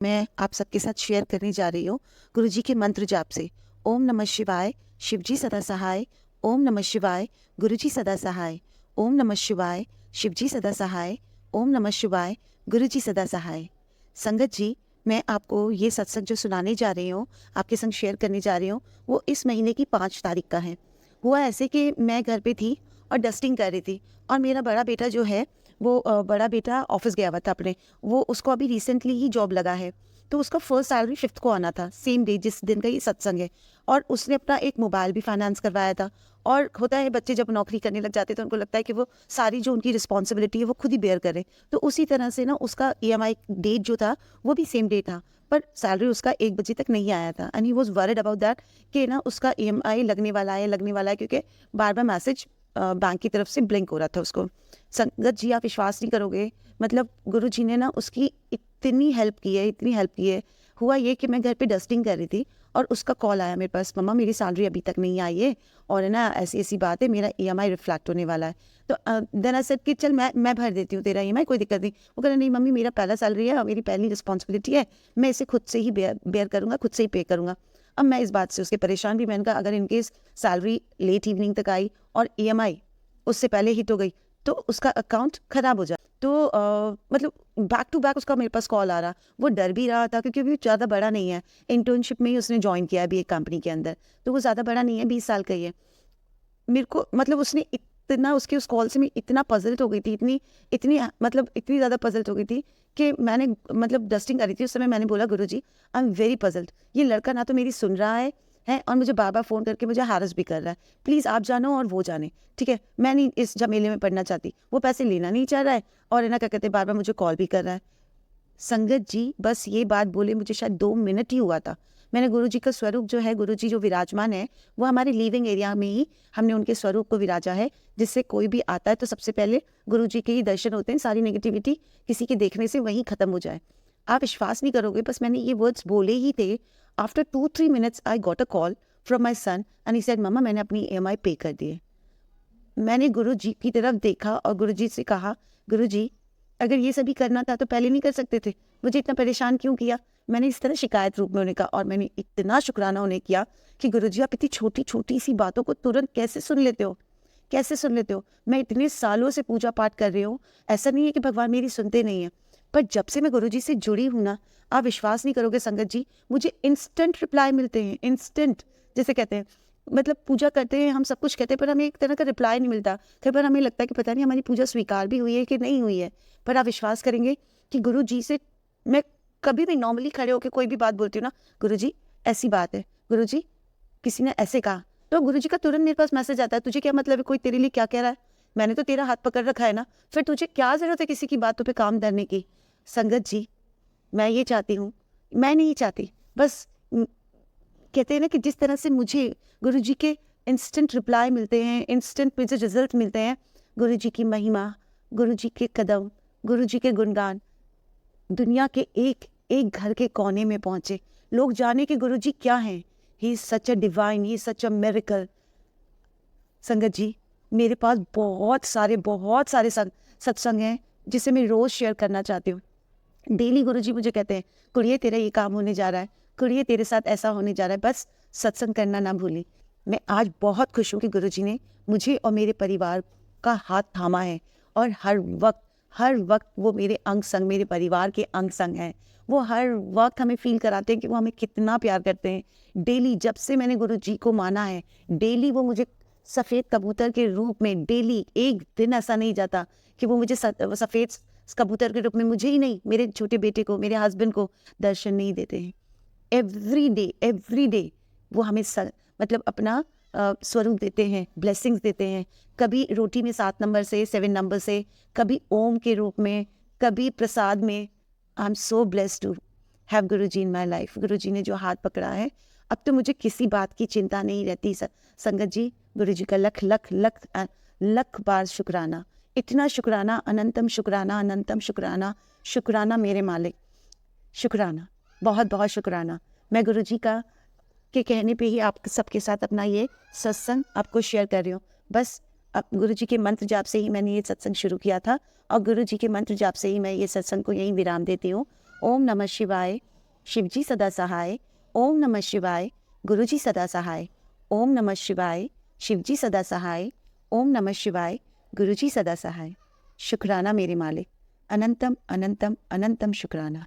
मैं आप सबके साथ शेयर करने जा रही हूँ गुरुजी के मंत्र जाप से। ओम नमः शिवाय, शिवजी सदा सहाय। ओम नमः शिवाय, गुरुजी सदा सहाय। ओम नमः शिवाय, शिवजी सदा सहाय। ओम नमः शिवाय, गुरुजी सदा सहाय। संगत जी, मैं आपको ये सत्संग जो सुनाने जा रही हूँ, आपके संग शेयर करने जा रही हूँ, वो इस महीने की 5 तारीख का है। हुआ ऐसे कि मैं घर पे थी और डस्टिंग कर रही थी, और मेरा बड़ा बेटा जो है वो बड़ा बेटा ऑफिस गया हुआ था अपने। वो उसको अभी रिसेंटली ही जॉब लगा है, तो उसका फर्स्ट सैलरी 5th को आना था, सेम डे जिस दिन का ये सत्संग है। और उसने अपना एक मोबाइल भी फाइनेंस करवाया था। और होता है बच्चे जब नौकरी करने लग जाते हैं तो उनको लगता है कि वो सारी जो उनकी रिस्पॉन्सिबिलिटी है वो खुद ही बेयर करें। तो उसी तरह से ना उसका EMI डेट जो था वो भी सेम डे था, पर सैलरी उसका 1 बजे तक नहीं आया था। And he was worried about that कि ना उसका EMI लगने वाला है, क्योंकि बार बार मैसेज बैंक की तरफ से ब्लिंक हो रहा था उसको। संगत जी, आप विश्वास नहीं करोगे, मतलब गुरु जी ने ना उसकी इतनी हेल्प की है, इतनी हेल्प की है। हुआ ये कि मैं घर पे डस्टिंग कर रही थी और उसका कॉल आया मेरे पास, मम्मा मेरी सैलरी अभी तक नहीं आई है और है ना ऐसी ऐसी बात है, मेरा EMI रिफ्लेक्ट होने वाला है। तो देन आई सेड कि चल मैं भर देती हूँ तेरा EMI, कोई दिक्कत नहीं। वो कह रहा नहीं मम्मी, मेरा पहला सैलरी है और मेरी पहली रिस्पॉन्सिबिलिटी है, मैं इसे खुद से ही बेयर करूँगा, खुद से ही पे करूँगा। अब मैं इस बात से उसके परेशान भी। मैंने कहा अगर इनकेस सैलरी लेट इवनिंग तक आई और EMI उससे पहले हिट हो गई तो उसका अकाउंट खराब हो जाए। तो मतलब बैक टू बैक उसका मेरे पास कॉल आ रहा। वो डर भी रहा था क्योंकि अभी ज़्यादा बड़ा नहीं है, इंटर्नशिप में ही उसने ज्वाइन किया है अभी एक कंपनी के अंदर, तो वो ज़्यादा बड़ा नहीं है, 20 साल का ही है। मेरे को मतलब उसने इतना, उसके उस कॉल से मैं इतना पजल्ड हो गई थी, इतनी इतनी मतलब इतनी ज़्यादा पजल्ड हो गई थी कि मैंने मतलब डस्टिंग करी थी उस समय, मैंने बोला गुरुजी आई एम वेरी पजल्ड, ये लड़का ना तो मेरी सुन रहा है और मुझे बार बार फ़ोन करके मुझे हैरस भी कर रहा है। प्लीज़ आप जानो और वो जाने, ठीक है? मैं नहीं इस झमेले में पड़ना चाहती। वो पैसे लेना नहीं चाह रहा है और है ना क्या कहते हैं, बार बार मुझे कॉल भी कर रहा है। संगत जी, बस ये बात बोले मुझे शायद 2 मिनट ही हुआ था। मैंने गुरुजी का स्वरूप जो है, गुरुजी जो विराजमान है, वो हमारे लिविंग एरिया में ही हमने उनके स्वरूप को विराजा है, जिससे कोई भी आता है तो सबसे पहले गुरुजी के ही दर्शन होते हैं, सारी नेगेटिविटी किसी के देखने से वहीं खत्म हो जाए। आप विश्वास नहीं करोगे, बस मैंने ये वर्ड्स बोले ही थे, after 2-3 minutes I got a call from my son and he said mama मैंने अपनी EMI पे कर दी है। मैंने गुरुजी की तरफ देखा और गुरुजी से कहा, गुरुजी अगर ये सभी करना था तो पहले नहीं कर सकते थे, मुझे इतना परेशान क्यों किया? मैंने इस तरह शिकायत रूप में उन्हें कहा और मैंने इतना शुक्राना उन्हें किया कि गुरुजी आप इतनी छोटी छोटी सी बातों को तुरंत कैसे सुन लेते हो, कैसे सुन लेते हो? मैं इतने सालों से पूजा पाठ कर रही हूँ, ऐसा नहीं है कि भगवान मेरी सुनते नहीं है, पर जब से मैं गुरुजी से जुड़ी हूँ ना, आप विश्वास नहीं करोगे संगत जी, मुझे इंस्टेंट रिप्लाई मिलते हैं, इंस्टेंट, जैसे कहते हैं, मतलब पूजा करते हैं हम, सब कुछ कहते हैं, पर हमें एक तरह का रिप्लाई नहीं मिलता। कई बार हमें लगता है कि पता नहीं हमारी पूजा स्वीकार भी हुई है कि नहीं हुई है। पर आप विश्वास करेंगे कि गुरु जी से मैं कभी भी नॉर्मली खड़े होकर कोई भी बात बोलती हूँ ना, गुरु जी ऐसी बात है, गुरु जी किसी ने ऐसे कहा, तो गुरु जी का तुरंत मेरे पास मैसेज आता है, तुझे क्या मतलब है, कोई तेरे लिए क्या कह रहा है? मैंने तो तेरा हाथ पकड़ रखा है ना, फिर तुझे क्या जरूरत है किसी की बातों पर काम करने की? संगत जी, मैं ये चाहती हूँ, मैं नहीं चाहती, बस कहते हैं ना कि जिस तरह से मुझे गुरुजी के इंस्टेंट रिप्लाई मिलते हैं, इंस्टेंट मुझे रिजल्ट मिलते हैं, गुरुजी की महिमा, गुरुजी के कदम, गुरुजी के गुणगान दुनिया के एक एक घर के कोने में पहुंचे, लोग जाने कि गुरुजी क्या हैं। He is such a divine, he is such a miracle. संगत जी, मेरे पास बहुत सारे सत्संग हैं जिसे मैं रोज शेयर करना चाहती हूँ। डेली गुरुजी मुझे कहते हैं, कुड़िए तेरा ये काम होने जा रहा है, कुड़िए तेरे साथ ऐसा होने जा रहा है, बस सत्संग करना ना भूली। मैं आज बहुत खुश हूँ कि गुरुजी ने मुझे और मेरे परिवार का हाथ थामा है और हर वक्त वो मेरे अंग संग, मेरे परिवार के अंग संग हैं। वो हर वक्त हमें फील कराते हैं कि वो हमें कितना प्यार करते हैं। डेली जब से मैंने गुरुजी को माना है, डेली वो मुझे सफ़ेद कबूतर के रूप में, डेली एक दिन ऐसा नहीं जाता कि वो मुझे सफ़ेद कबूतर के रूप में, मुझे ही नहीं, मेरे छोटे बेटे को, मेरे हस्बैंड को दर्शन नहीं देते हैं। एवरी डे वो हमें मतलब अपना स्वरूप देते हैं, ब्लेसिंग्स देते हैं। कभी रोटी में 7 नंबर से, 7 नंबर से, कभी ओम के रूप में, कभी प्रसाद में। I am so blessed to have Guruji in my life. Guruji ने जो हाथ पकड़ा है, अब तो मुझे किसी बात की चिंता नहीं रहती। संगत जी, गुरुजी का लख लख लख लख बार शुक्राना, इतना शुक्राना, अनंतम शुक्राना, अनंतम शुक्राना, शुक्राना मेरे मालिक, शुक्राना, बहुत बहुत शुक्राना। मैं गुरुजी का के कहने पे ही आप सबके साथ अपना ये सत्संग आपको शेयर कर रही हूँ। बस अब गुरुजी के मंत्र जाप से ही मैंने ये सत्संग शुरू किया था और गुरुजी के मंत्र जाप से ही मैं ये सत्संग को यहीं विराम देती हूँ। ओम नमः शिवाय, शिवजी सदा सहाय। ओम नमः शिवाय, गुरुजी सदा सहाय। ओम नमः शिवाय, शिवजी सदा सहाय। ओम नमः शिवाय, गुरुजी सदा सहाय। शुक्राना मेरे मालिक, अनंतम अनंतम अनंतम शुक्राना।